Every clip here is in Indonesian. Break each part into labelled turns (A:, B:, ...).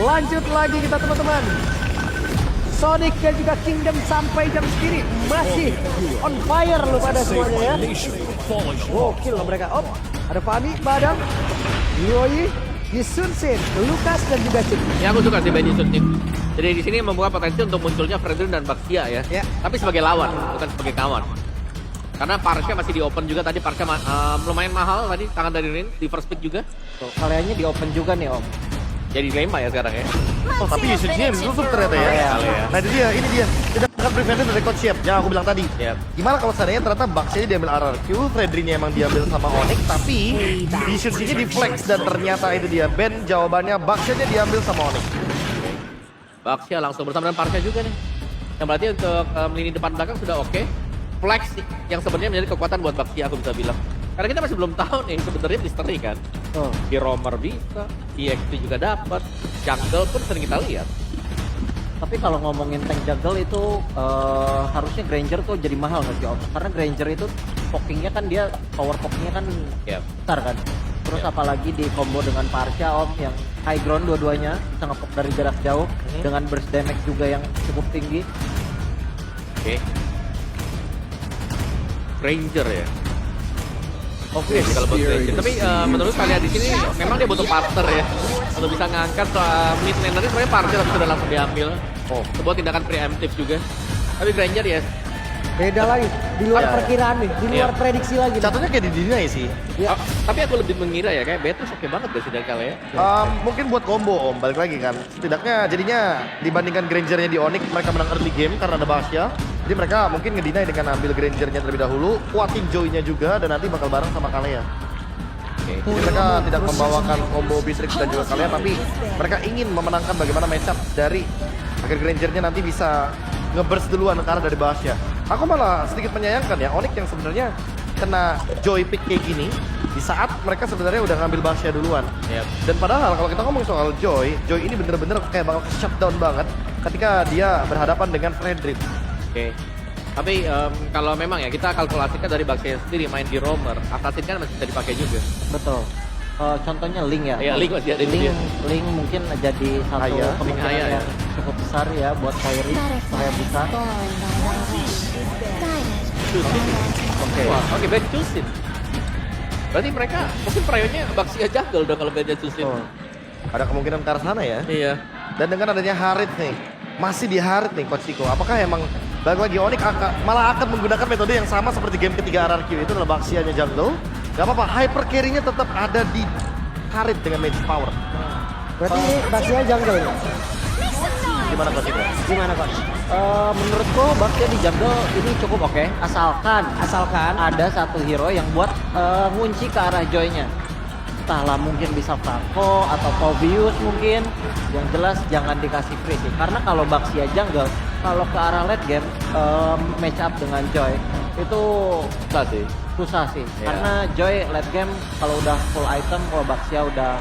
A: Lanjut lagi kita teman-teman. Sonic dan juga Kingdom sampai jam segini masih on fire loh pada semuanya ya. Kill loh mereka. Ada Fami, Badam, Yoi, Yisunsin, Lukas dan juga Cik.
B: Ya aku suka sih Ben Yisunsin. Jadi di sini membuka potensi untuk munculnya Fredrin dan Baxia ya. Tapi sebagai lawan, bukan sebagai kawan. Karena Parsha masih di open juga tadi. Parsha lumayan mahal tadi, tangan dari Rin di first pick juga.
A: Kaliannya di open juga nih Om.
B: Jadi dilema ya sekarang ya.
C: Tapi Yusunnya ditutup ternyata ya. Nah ini dia. Tidak akan prevented dari coach Siap yang aku bilang tadi. Gimana kalau seandainya ternyata Baxia diambil RRQ, Fredrinnya emang diambil sama Onyx, tapi Yusunnya di flex dan ternyata itu dia. Ben jawabannya Baxia-nya diambil sama Onyx.
B: Baxia langsung bersama dengan Parsha juga nih. Yang berarti untuk lini depan belakang sudah oke. Flex yang sebenarnya menjadi kekuatan buat Baxia aku bisa bilang. Karena kita masih belum tahu nih sebenarnya misteri kan. Di Romer bisa, EXP juga dapat, jungle pun sering kita lihat.
A: Tapi kalau ngomongin tank jungle itu harusnya Granger tuh jadi mahal nggak sih Om? Karena Granger itu pokingnya kan dia power pokingnya kan besar kan. Terus apalagi di combo dengan Parsha Om yang high ground dua-duanya bisa ngepok dari jarak jauh dengan burst damage juga yang cukup tinggi.
B: Granger ya. Oke, kalau buat Granger. Tapi menurut kalian di sini memang dia butuh partner ya untuk bisa ngangkat mid laner sebenarnya Parsha tapi sudah langsung diambil. Sebuah tindakan preemptif juga. Tapi Granger ya
A: beda lagi, di luar perkiraan nih, di luar prediksi lagi.
C: Contohnya kayak di Deny sih.
B: Tapi aku lebih mengira ya kayak Betus oke banget gak sih dari kalian ya?
C: Mungkin buat combo Om, balik lagi kan. Setidaknya jadinya dibandingkan Grangernya di Onyx, mereka menang early game karena ada Baxia. Jadi mereka mungkin ngedeny dengan ambil Grangernya terlebih dahulu, kuatin Joy-nya juga dan nanti bakal bareng sama Kalea. Jadi mereka tidak membawakan combo Beatrix dan juga Kalea, tapi mereka ingin memenangkan bagaimana matchup dari agar Grangernya nanti bisa nge-burst duluan ke arah dari Baxia. Aku malah sedikit menyayangkan ya, Onyx yang sebenarnya kena Joy pick kayak gini di saat mereka sebenarnya udah ngambil Baxia duluan. Dan padahal kalau kita ngomong soal Joy ini bener-bener kayak bakal shutdown banget ketika dia berhadapan dengan Fredrin.
B: Tapi kalau memang ya kita kalkulasikan dari Baxia sendiri main di Romer, Assassin kan masih bisa dipakai juga.
A: Betul. Contohnya Link ya.
B: Link masih ada.
A: Link mungkin jadi satu kemungkinan yang cukup besar ya buat Kairi supaya bisa.
B: Oke, baik Chusin. Berarti mereka mungkin prionya Baxia jungle dong kalau beda Chusin.
C: Ada kemungkinan ke arah sana ya.
B: Iya.
C: Dan dengan adanya Harit nih, masih di Harit nih Coach Tiko. Apakah emang balik lagi Onyx malah akan menggunakan metode yang sama seperti game ketiga RRQ itu adalah Baxia-nya jungle? Gak apa-apa, hyper carry-nya tetap ada di Harit dengan magic power.
A: Berarti ini Baxia jungle ya?
C: Gimana Coach Tiko?
A: Gimana Coach? Menurutku Baxia di jungle ini cukup oke. Asalkan ada satu hero yang buat ngunci ke arah Joy-nya. Entahlah mungkin bisa Franco atau Tobius mungkin. Yang jelas jangan dikasih free sih. Karena kalau Baxia jungle, kalau ke arah late game match up dengan Joy itu susah sih. Karena Joy late game kalau udah full item, kalau Baxia udah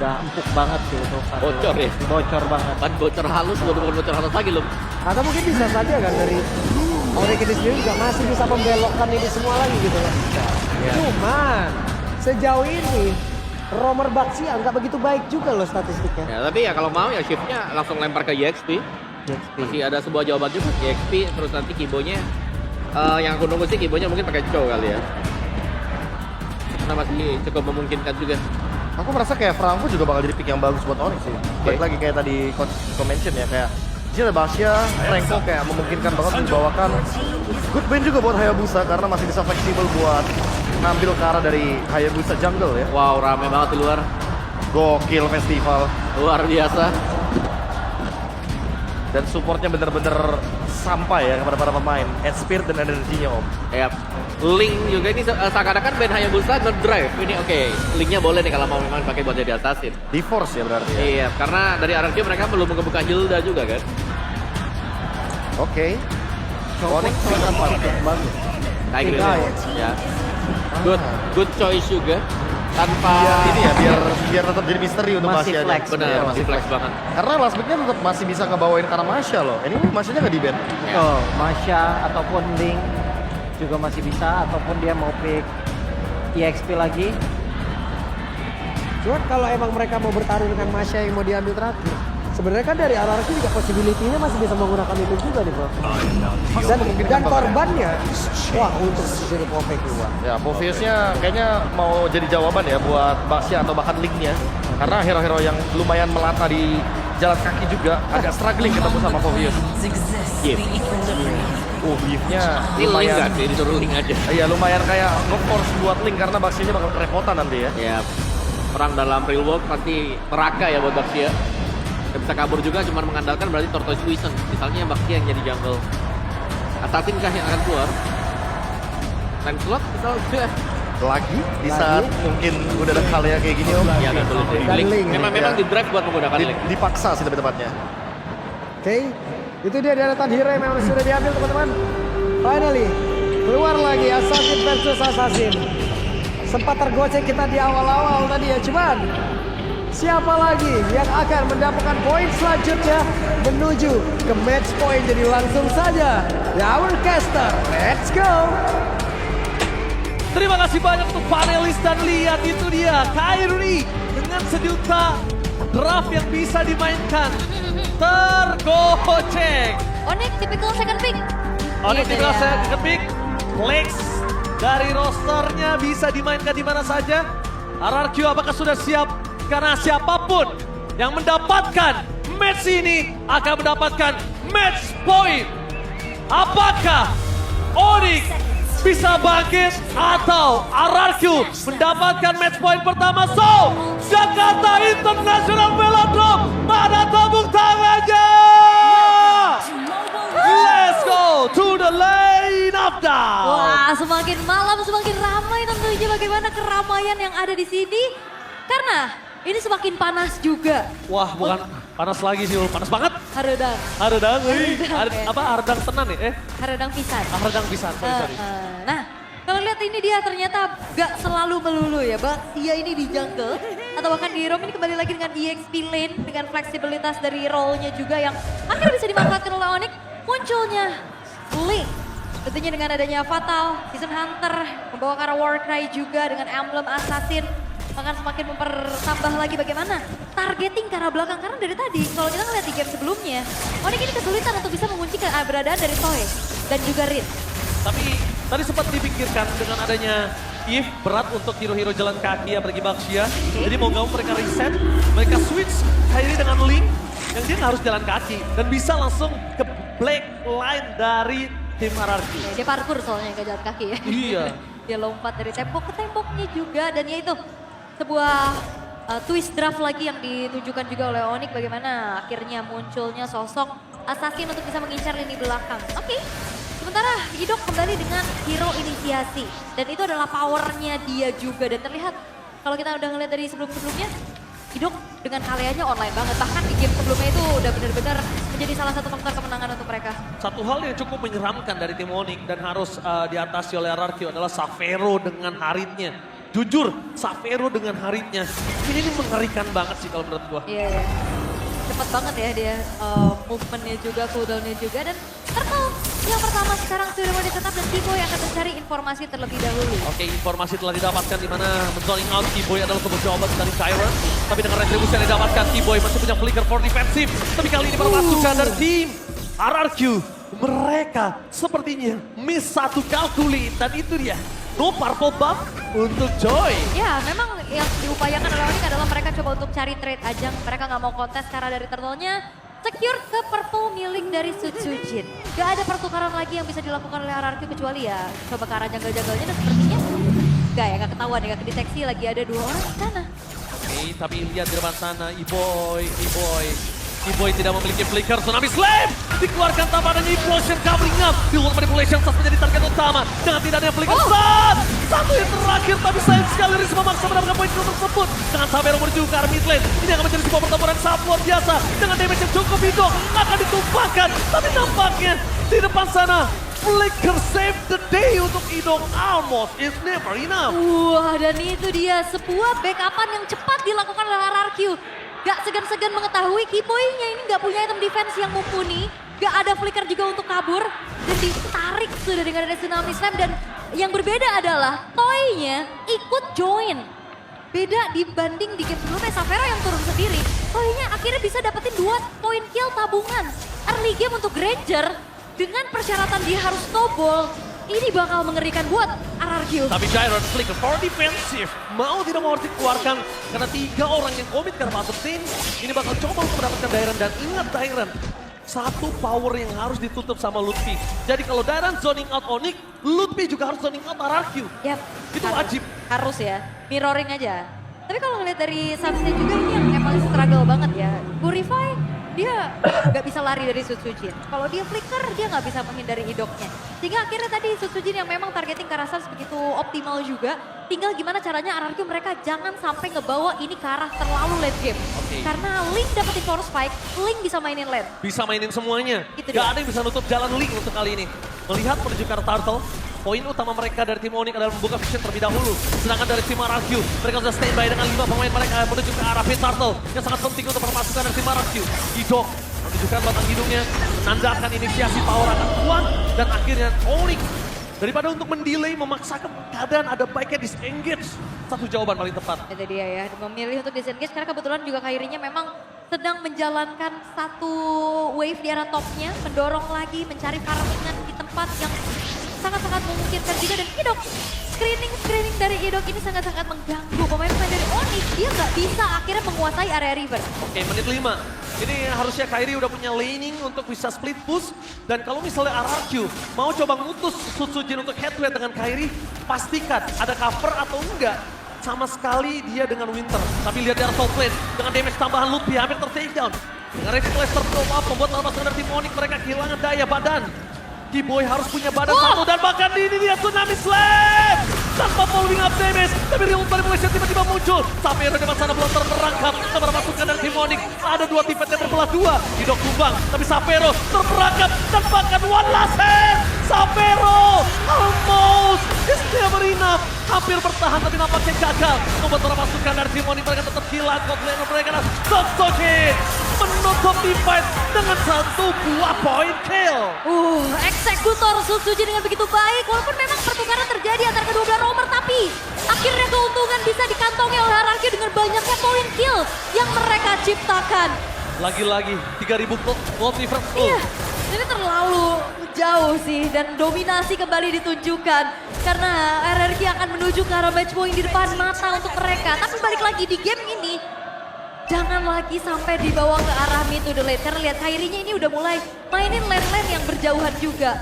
A: empuk banget sih itu.
B: Bocor ya?
A: Bocor banget.
B: Kan bocor halus, bukan bocor halus lagi loh.
A: Atau mungkin bisa saja kan dari Onyx ini sendiri juga masih bisa membelokkan ini semua lagi gitu loh. Cuman sejauh ini Romer Baxia nggak begitu baik juga loh statistiknya.
B: Ya, tapi ya kalau mau ya shiftnya langsung lempar ke EXP. Masih ada sebuah jawaban juga EXP, terus nanti Kibonya yang aku nunggu sih Kibonya mungkin pakai Chow kali ya. Karena masih cukup memungkinkan juga.
C: Aku merasa kayak Franco juga bakal jadi pick yang bagus buat Onyx sih. Balik lagi kayak tadi Coach mention ya, kayak di sini ada Baxia, Franco kayak memungkinkan banget dibawakan. Good win juga buat Hayabusa karena masih bisa fleksibel buat ngambil ke arah dari Hayabusa jungle ya.
B: Wow, rame banget di luar.
C: Gokil festival.
B: Luar biasa.
C: Dan supportnya bener-bener sampai ya kepada para pemain. Spirit dan energinya Om.
B: Link juga ini seakan-akan band Hayabusa nge-drive. Ini oke, Linknya boleh nih kalau mau memang pakai buat jadi assassin.
C: Di force ya berarti ya?
B: Iya, karena dari RRQ mereka belum ngebuka Hilda juga kan.
C: Oke.
A: Onyx sangat bagus.
B: Kayak gitu ya. Good choice juga. Tanpa
C: ini ya biar tetap jadi misteri untuk
A: masih
C: Baxia.
A: flex.
B: Bener, masih flex banget.
C: Karena last pick-nya tetap masih bisa ngebawain karena Masya loh. Ini Masya-nya nggak di-ban.
A: Masya ataupun Link juga masih bisa, ataupun dia mau pick EXP lagi.
D: Cuman kalau emang mereka mau bertaruh dengan Masya yang mau diambil terakhir, sebenarnya kan dari RRQ juga possibility-nya masih bisa menggunakan itu juga nih bro. Dan korbannya, wah untuk Zero Pope keluar.
C: Ya, Poviusnya kayaknya mau jadi jawaban ya buat Baxia atau bahkan Link-nya. Karena hero-hero yang lumayan melata di jalan kaki juga agak struggling ketemu sama Povius. Gift-nya
B: Ini Link
C: lumayan.
B: gak sih, disuruh Link aja.
C: Iya, lumayan kayak nge-force buat Link karena Baxia-nya bakal kerepotan nanti ya.
B: Ya, perang dalam real world pasti neraka ya buat Baxia. Gak bisa kabur juga, cuma mengandalkan berarti Tortoise Poison. Misalnya Baxia yang jadi jungle. Assassin kah yang akan keluar? Lancelot kita udah.
C: Lagi di saat mungkin udah ada hal yang kayak gini om.
B: Ya nggak boleh deh.
D: Dan
B: Link.
D: Link,
B: Memang
C: ya.
B: di drive buat menggunakan Link.
C: Dipaksa sih lebih tepatnya.
D: Oke, itu dia deretan hero yang memang sudah diambil teman-teman. Finally, keluar lagi Assassin versus Assassin. Sempat tergocek kita di awal-awal tadi ya, cuman siapa lagi yang akan mendapatkan poin selanjutnya menuju ke match point. Jadi langsung saja, our caster, let's go.
E: Terima kasih banyak untuk panelis dan lihat itu dia Kyrie dengan sejuta draft yang bisa dimainkan. Tergocek.
F: Onyx typical second pick.
E: Onyx
F: Gitu
E: tiba
F: ya.
E: second pick. Lex dari rosternya bisa dimainkan di mana saja. RRQ apakah sudah siap? Karena siapapun yang mendapatkan match ini akan mendapatkan match point. Apakah Onyx bisa bangkit atau RRQ mendapatkan match point pertama? So, Jakarta International Velodrome, mana tepuk tangannya? Let's go to the lane of down.
F: Wah, semakin malam semakin ramai tentunya bagaimana keramaian yang ada di sini. Karena ini semakin panas juga.
E: Wah, bukan panas lagi sih, panas banget.
F: Haredang,
E: Haredang,
F: Haredang,
E: apa Haredang tenan nih?
F: haredang pisan.
E: Haredang pisan, sorry.
F: Nah, kalau lihat ini dia ternyata gak selalu melulu ya, Bang. Dia ini di jungle atau bahkan di roam ini kembali lagi dengan EXP lane dengan fleksibilitas dari role-nya juga yang akhirnya bisa dimanfaatkan oleh Onyx. Munculnya Link, tentunya dengan adanya Fatal, Season Hunter, membawa ke arah Warcry juga dengan emblem Assassin. Akan semakin mempertambah lagi bagaimana targeting ke arah belakang. Karena dari tadi, kalau kita ngeliat di game sebelumnya, Onyx ini kesulitan untuk bisa mengunci keberadaan dari Toy dan juga Rin.
E: Tapi tadi sempat dipikirkan dengan adanya Eve berat untuk hero-hero jalan kaki apalagi Baxia. Jadi mau nggak mau mereka reset, mereka switch Kyrie dengan Link yang dia nggak harus jalan kaki dan bisa langsung ke black line dari tim RRQ.
F: Dia parkour soalnya ke jalan kaki ya.
E: Iya.
F: Dia lompat dari tembok ke temboknya juga dan ya itu sebuah twist draft lagi yang ditunjukkan juga oleh Onyx bagaimana akhirnya munculnya sosok Assassin untuk bisa mengincar lini belakang. Oke. Sementara Idok kembali dengan hero inisiasi dan itu adalah powernya dia juga dan terlihat kalau kita udah ngeliat dari sebelum-sebelumnya Idok dengan karyanya online banget, bahkan di game sebelumnya itu udah benar-benar menjadi salah satu faktor kemenangan untuk mereka.
E: Satu hal yang cukup menyeramkan dari tim Onyx dan harus diatasi oleh RRQ adalah Savero dengan Haritnya. Jujur, Savero dengan Haritnya, ini mengerikan banget sih kalau menurut gua.
F: Iya, iya. Cepat banget ya dia movementnya juga, cooldownnya juga dan Turtle yang pertama sekarang sudah mau ditetap dan T-Boy akan mencari informasi terlebih dahulu.
E: Oke, informasi telah didapatkan di mana zoning out T-Boy adalah sebuah jawaban dari Tyrant. Tapi dengan retribusi yang didapatkan, T-Boy masih punya flicker for defensif. Tapi kali ini berpasukan dari tim RRQ. Mereka sepertinya miss satu kalkuli dan itu dia. No purple buff untuk Joy.
F: Ya, memang yang diupayakan oleh Onyx adalah mereka coba untuk cari trade ajang. Mereka nggak mau kontes karena dari Turtle-nya secure ke purple milik dari Sutsujin. Gak ada pertukaran lagi yang bisa dilakukan oleh RRQ kecuali ya coba ke arah jagal-jagalnya dan sepertinya gak ketahuan ya, gak kedeteksi lagi ada dua orang di sana.
E: Oke, tapi lihat di depan sana, E-Boy tidak memiliki flicker, Tsunami Slam dikeluarkan tanpa adanya implosion covering up. Dual manipulation saat menjadi target utama dengan tidak adanya flicker saat. Satu yang terakhir tapi sayang sekali Riz memaksa mendapatkan poin tersebut. Dengan Savero menuju ke arah mid lane. Ini akan menjadi sebuah pertempuran yang sangat luar biasa. Dengan damage yang cukup Idok akan ditumpahkan. Tapi nampaknya di depan sana flicker save the day untuk Idok. Almost is never enough.
F: Wah, dan itu dia sebuah backupan yang cepat dilakukan oleh RRQ. Gak segan-segan mengetahui Kipoy-nya ini gak punya item defense yang mumpuni. Gak ada flicker juga untuk kabur. Dan ditarik sudah dengan ada Tsunami Slam. Dan yang berbeda adalah Toy-nya ikut join. beda dibanding di game sebelumnya Sapphire yang turun sendiri. Tohinya akhirnya bisa dapetin 2 poin kill tabungan. Early game untuk Granger dengan persyaratan dia harus snowball. Ini bakal mengerikan buat RRQ.
E: Tapi Gyron flicker for defensive. Mau tidak mau harus dikeluarkan karena 3 orang yang komit karena masuk tim. Ini bakal coba untuk mendapatkan Dairon dan ingat Dairon. Satu power yang harus ditutup sama Lutfi. Jadi kalau Dairon zoning out Onyx, Lutfi juga harus zoning out RRQ.
F: Yap,
E: Itu wajib.
F: Harus ya, mirroring aja. Tapi kalau ngeliat dari Samsung juga ini yang paling struggle banget ya. Purify, dia nggak bisa lari dari Sutsujin. Kalau dia flicker, dia nggak bisa menghindari idoknya. Sehingga akhirnya tadi Sutsujin yang memang targeting ke arah Sans begitu optimal juga. Tinggal gimana caranya RRQ mereka jangan sampai ngebawa ini ke arah terlalu late game.
E: Oke.
F: Karena Link dapetin force spike, Link bisa mainin lane.
E: Bisa mainin semuanya.
F: Itu
E: Gak
F: dia.
E: ada yang bisa nutup jalan Link untuk kali ini. Melihat menuju ke arah Turtle, poin utama mereka dari tim Onyx adalah membuka vision terlebih dahulu. Sedangkan dari tim RRQ, mereka sudah standby dengan 5 pemain mereka menuju ke arah Pit Turtle. Yang sangat penting untuk permasukan dari tim RRQ. Idok menunjukkan batang hidungnya, menandakan inisiasi power akan kuat. Dan akhirnya Onyx, daripada untuk mendelay, memaksakan keadaan ada baiknya disengage. Satu jawaban paling tepat.
F: Itu dia ya, memilih untuk disengage karena kebetulan juga Kairinya memang sedang menjalankan satu wave di arah topnya, mendorong lagi, mencari farmingan di tempat yang sangat-sangat memungkinkan juga. Dan Idok, screening dari Idok ini sangat-sangat mengganggu pemain-pemain dari Onyx. Dia nggak bisa akhirnya menguasai area river.
E: Oke, menit 5. Ini harusnya Kairi udah punya laning untuk bisa split push. Dan kalau misalnya RRQ mau coba ngutus Sutsujin untuk head to head dengan Kairi, pastikan ada cover atau enggak. Sama sekali dia dengan Winter. Tapi lihat di arah top lane, dengan damage tambahan Lutfi hampir ter-takedown. Dengan Restless terbuka up, membuat lawan dari tim Onyx mereka kehilangan daya badan. Keyboy harus punya badan satu dan bahkan ini dia Tsunami Slam! Tanpa following up damage, tapi real dari Malaysia tiba-tiba muncul. Sapphire di sana belum terperangkap, termasukkan dari tim Onyx. Ada 2 tim yang terbelah 2. Idok tumbang, tapi Sapphire terperangkap dan bahkan one last hand. Sapphire almost is never enough. Hampir bertahan tapi nampaknya gagal. Membuat termasukkan dari tim Onyx mereka tetap hilang. Godlaner mereka adalah Sutsujin menutup divide dengan 1 buah point kill.
F: Eksekutor Sutsujin dengan begitu baik. Walaupun memang pertukaran terjadi antara kedua belah romer, tapi akhirnya keuntungan bisa dikantongi oleh RRQ dengan banyaknya poin kill yang mereka ciptakan.
E: Lagi-lagi 3000 gold difference.
F: Iya, ini terlalu jauh sih dan dominasi kembali ditunjukkan. Karena RRQ akan menuju ke arah match point di depan mata untuk mereka. Tapi balik lagi di game ini, jangan lagi sampai dibawa ke arah mid to the late. Karena lihat Kairinya ini udah mulai mainin lane-lane yang berjauhan juga.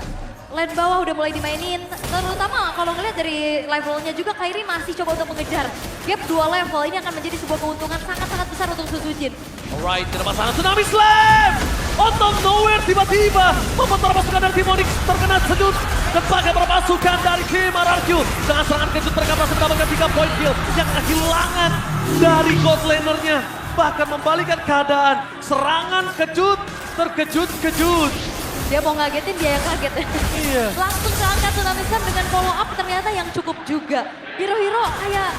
F: Lane bawah udah mulai dimainin, terutama kalau ngeliat dari levelnya juga Kairi masih coba untuk mengejar. Gap 2 level ini akan menjadi sebuah keuntungan sangat-sangat besar untuk Sutsujin.
E: Alright, tidak masalah. Tsunami Slam! Out of nowhere tiba-tiba membuat para pasukan dari tim Onyx terkena sejuk. Dan pakai para pasukan dari tim RRQ. Dengan serangan kejut mereka berhasil mendapatkan 3 point kill yang kehilangan dari god lanernya. Bahkan membalikan keadaan. Serangan kejut, terkejut-kejut.
F: Dia mau ngagetin, dia yang kaget.
E: Iya.
F: Langsung seangkat Tsunami Slam dengan follow up ternyata yang cukup juga. Hero-hero kayak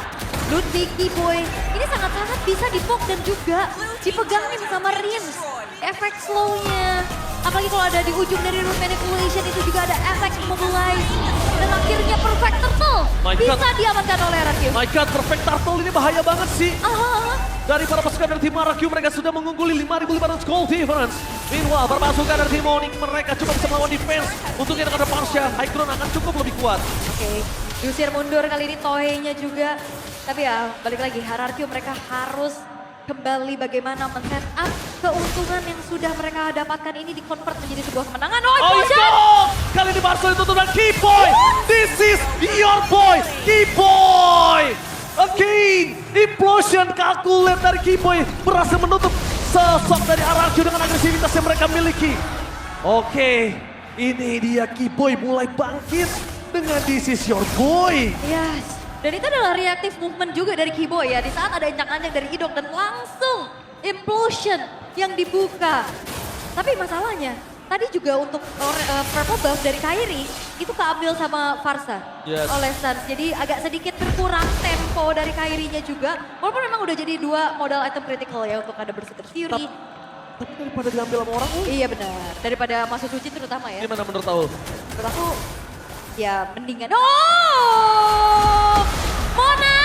F: Ludwig, Keyboy, ini sangat-sangat bisa di-poke dan juga dipegangin sama Rims. Efek slow-nya, apalagi kalau ada di ujung dari root manipulation itu juga ada efek mobilize. Dan akhirnya perfect turtle
E: My
F: bisa
E: God.
F: diamankan oleh RRQ.
E: My God, perfect turtle ini bahaya banget sih.
F: Ah,
E: Dari para pasukan dari tim RRQ mereka sudah mengungguli 5.500 gold difference. Meanwhile, para pasukan dari tim Onyx mereka cuma bisa melawan defense. Untuk yang ada Parsha, high ground akan cukup lebih kuat.
F: Oke, diusir mundur kali ini Tohei-nya juga. Tapi ya balik lagi, RRQ mereka harus kembali bagaimana men-set up keuntungan yang sudah mereka dapatkan ini di-convert menjadi sebuah kemenangan. Oh,
E: Oh,
F: Implosion!
E: kali ini Barca ditutup dan Keyboy. This is your boy, Keyboy. Again, implosion kalkulat dari Keyboy berhasil menutup sosok dari RRQ dengan agresivitas yang mereka miliki. Oke, ini dia Keyboy mulai bangkit dengan this is your boy.
F: Yes. Dan itu adalah reactive movement juga dari Keyboy ya. Di saat ada injak-anjak dari Idok dan langsung Implosion yang dibuka. Tapi masalahnya, tadi juga untuk purple buff dari Kairi itu keambil sama Farsa oleh Sans. Jadi agak sedikit berkurang tempo dari Kairinya juga. Walaupun memang udah jadi 2 modal item critical ya untuk ada Berserker Fury.
E: Tapi daripada diambil sama orang,
F: Iya benar. Daripada masuk suci terutama ya.
E: gimana menurut tahu?
F: Menurut aku ya mendingan. Oh! Mona!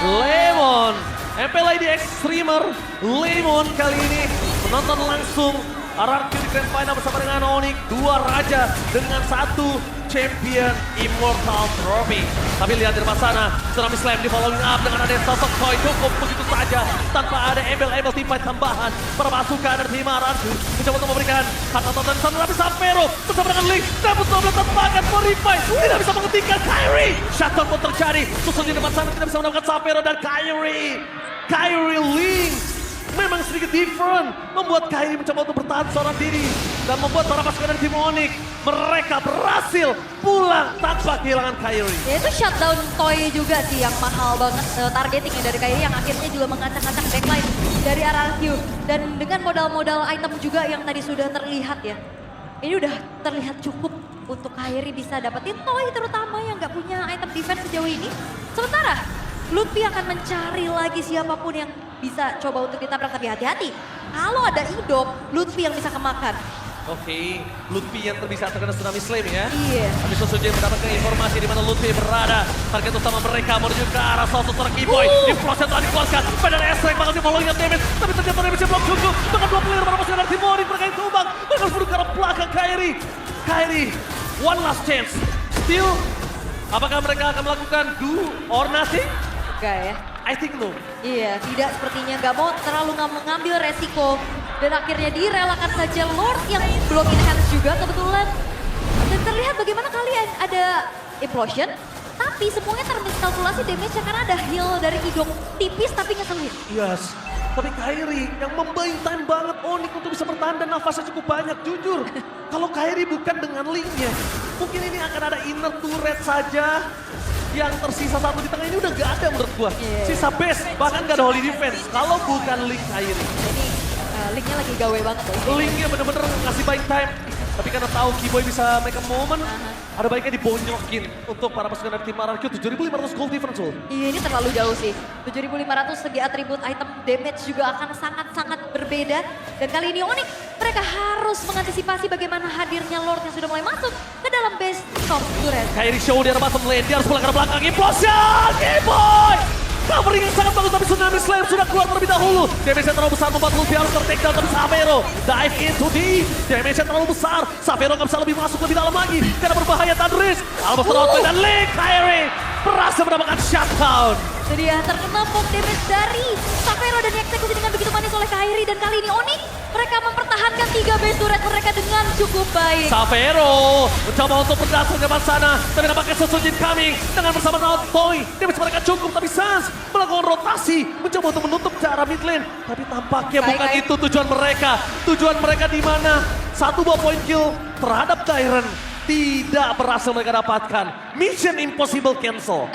E: Lemon. MPLID Extremer. Lemon kali ini menonton langsung RRQ di Grand Final bersama dengan Onyx. Dua raja dengan satu champion Immortal Trophy. Tapi lihat di depan sana, Tsunami Slam di following up dengan ada sosok Koi cukup begitu saja tanpa ada embel-embel teamfight tambahan. Permasukan dari tim RRQ mencoba untuk memberikan kata tonton sana, tapi Sapero bersama dengan Link dapat double tempakan Morify tidak bisa menghentikan Kyrie. Shutdown pun terjadi, susun di depan sana tidak bisa mendapatkan Sapero dan Kyrie Link memang sedikit different, membuat Kyrie mencoba untuk bertahan seorang diri dan membuat para pasukan dari tim Onyx mereka berhasil pulang tanpa kehilangan Kyrie.
F: Ya itu shutdown toy juga sih yang mahal banget targetingnya dari Kyrie yang akhirnya juga mengacak-acak backline dari RRQ. Dan dengan modal-modal item juga yang tadi sudah terlihat ya. Ini udah terlihat cukup untuk Kyrie bisa dapetin toy terutama yang nggak punya item defense sejauh ini. Sementara Lutfi akan mencari lagi siapapun yang bisa coba untuk ditabrak, tapi hati-hati. Kalau ada Idok, Lutfi yang bisa kemakan.
E: Oke, Lutfi yang bisa terkena Tsunami Slam ya.
F: Iya.
E: Tapi Sosuji mendapatkan informasi di mana Lutfi berada. Target utama mereka menuju ke arah salah satu seorang Keyboy. Di proses telah dikeluarkan. Pedal S-Rank bakal di-following damage. Tapi ternyata damage blok cukup. Bahkan 2 player para pasukan dari tim Onyx mereka yang tumbang. Mereka harus menuju ke arah belakang Kyrie, one last chance. Still, apakah mereka akan melakukan do or nothing?
F: Enggak ya.
E: I think no.
F: Iya, tidak sepertinya nggak mau terlalu mengambil resiko. Dan akhirnya direlakan saja Lord yang block in hands juga kebetulan. Dan terlihat bagaimana kalian ada implosion. Tapi semuanya termiskalkulasi damage-nya karena ada heal dari Idok. Tipis tapi ngeselin.
E: Yes. Tapi Kyrie yang membayang time banget Onyx untuk bisa bertahan dan nafasnya cukup banyak. Jujur, kalau Kyrie bukan dengan Link-nya, mungkin ini akan ada inner turret saja. Yang tersisa satu di tengah ini udah gak ada menurut gua. Sisa base, bahkan gak ada holy defense. Kalau bukan Link Kyrie.
F: Ini Link-nya lagi gawe banget loh.
E: Link-nya bener-bener ngasih buying time. Tapi karena tahu Keyboy bisa make a moment, ada baiknya dibonyokin untuk para pasukan dari tim RRQ. 7.500 gold difference loh.
F: Iya ini terlalu jauh sih. 7.500 segi atribut item damage juga akan sangat-sangat berbeda. Dan kali ini Onyx mereka harus mengantisipasi bagaimana hadirnya Lord yang sudah mulai masuk ke dalam base top turret.
E: Kyrie show di arah bottom lane, dia harus pulang ke arah belakang. Implosion! Keyboy! Covering yang sangat bagus tapi Tsunami Slam sudah keluar terlebih dahulu. Damage-nya terlalu besar membuat Lutfi harus ter-take down tapi Sapero dive into deep. Damage-nya terlalu besar. Sapero nggak bisa lebih masuk lebih dalam lagi karena berbahaya dan risk. Albus terlalu dan Link Kyrie berhasil mendapatkan shutdown.
F: Jadi ya terkena pop damage dari Sapero dan dieksekusi dengan begitu manis oleh Kyrie. Dan kali ini Onyx mereka mempertahankan 3 base turret mereka dengan cukup baik.
E: Sapero mencoba untuk berdasar ke depan sana. Tapi nampaknya Sosujin coming dengan bersama Toy. Damage mereka cukup tapi Sans melakukan rotasi. Mencoba untuk menutup ke arah mid lane. Tapi tampaknya bukan itu tujuan mereka. Tujuan mereka di mana? 1 buah point kill terhadap Tyron. Tidak berhasil mereka dapatkan. Mission impossible cancel.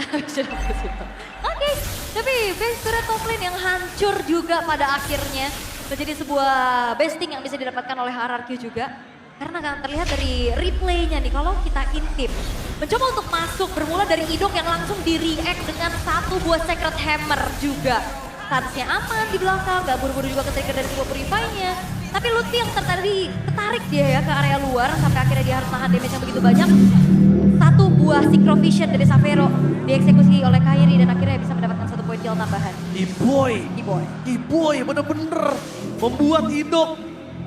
F: Oke, tapi base turret top lane yang hancur juga pada akhirnya. Menjadi sebuah besting yang bisa didapatkan oleh RRQ juga. Karena kan terlihat dari replaynya nih, kalau kita intip. Mencoba untuk masuk, bermula dari Idok yang langsung di-react dengan 1 buah Sacred Hammer juga. Statusnya aman di belakang, gak buru-buru juga ke-trigger dari sebuah Purify-nya. Tapi Lutfi yang ketarik dia ya ke area luar, sampai akhirnya dia harus nahan damage yang begitu banyak. 1 buah Synchrovision dari Sapero dieksekusi oleh Kyrie dan akhirnya bisa mendapatkan 1 poin kill tambahan.
E: Keyboy bener-bener membuat Idok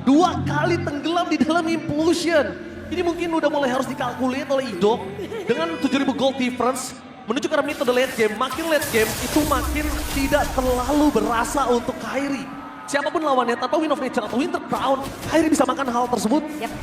E: 2 kali tenggelam di dalam implosion. Ini mungkin udah mulai harus dikalkulit oleh Idok dengan 7.000 gold difference menuju ke arah mid to the late game. Makin late game itu makin tidak terlalu berasa untuk Kyrie. Siapapun lawannya tanpa Win of Nature atau Winter Crown, Kyrie bisa makan hal tersebut.
F: Yap.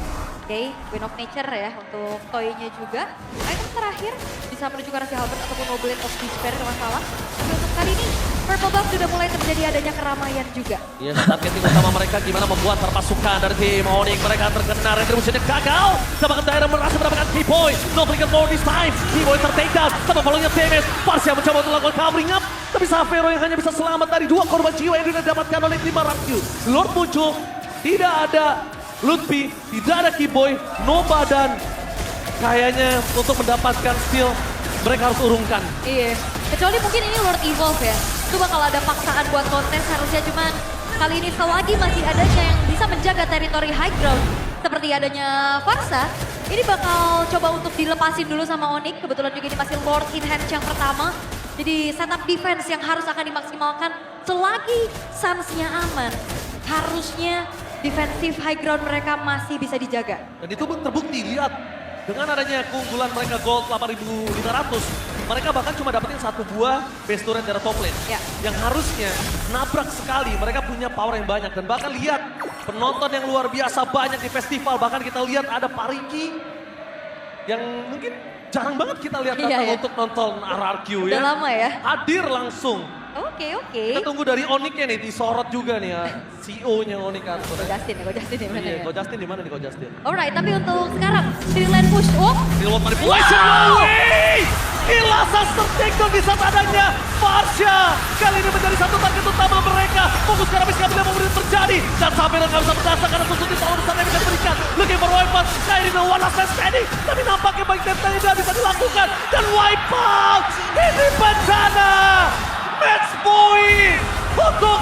F: Oke, Win of Nature ya untuk toy-nya juga. Item terakhir bisa menuju ke arah si Halberd ataupun Noblade of Despair kalau salah. Tapi untuk kali ini Purple Buff sudah mulai terjadi adanya keramaian juga.
E: Ya, targeting utama mereka gimana membuat terpasukan dari tim Onyx. Mereka terkena retribution-nya gagal. Sama Tyron berhasil mendapatkan Keyboy. No flicker more this time. Keyboy ter-take down. Sama follownya damage. Parsia mencoba untuk melakukan covering up. Tapi Sapero yang hanya bisa selamat dari 2 korban jiwa yang didapatkan oleh tim RRQ. Lord muncul. Tidak ada Lutfi, tidak ada Keyboy, Nova dan kayaknya untuk mendapatkan steal mereka harus urungkan.
F: Iya, kecuali mungkin ini Lord Evolve ya. Itu bakal ada paksaan buat kontes harusnya, cuman kali ini selagi masih adanya yang bisa menjaga teritori high ground seperti adanya Farsa, ini bakal coba untuk dilepasin dulu sama Onyx. Kebetulan juga ini masih Lord in hand yang pertama. Jadi setup defense yang harus akan dimaksimalkan selagi Suns-nya aman. Harusnya defensive high ground mereka masih bisa dijaga.
E: Dan itu pun terbukti, lihat. Dengan adanya keunggulan mereka gold 8.500, mereka bahkan cuma dapetin satu buah base turret dari top lane.
F: Ya.
E: Yang harusnya nabrak sekali, mereka punya power yang banyak. Dan bahkan lihat, penonton yang luar biasa banyak di festival. Bahkan kita lihat ada Pariki yang mungkin jarang banget kita lihat
F: Iya,
E: datang
F: ya.
E: untuk nonton RRQ ya.
F: Udah lama ya.
E: Hadir langsung.
F: Oke.
E: Kita tunggu dari Onyx-nya nih, disorot juga nih ya. CEO-nya Onyx kan.
F: Go Justin di mana
E: Iya,
F: ya?
E: Ko Justin di mana nih Ko Justin?
F: Alright, tapi untuk sekarang di lane push. Oh,
E: Real manipulation, no way! Ilasa tertakedown di saat adanya Farsha. Kali ini menjadi satu target utama mereka. Fokus karena bisa tidak mau terjadi. Dan sampai nggak bisa bertasa karena sesuatu power besar yang bisa diberikan. Looking for wipe out. Kairi no one last standing. Tapi nampaknya baik dan tidak bisa dilakukan. Dan wipe out. Ini bencana. Match point untuk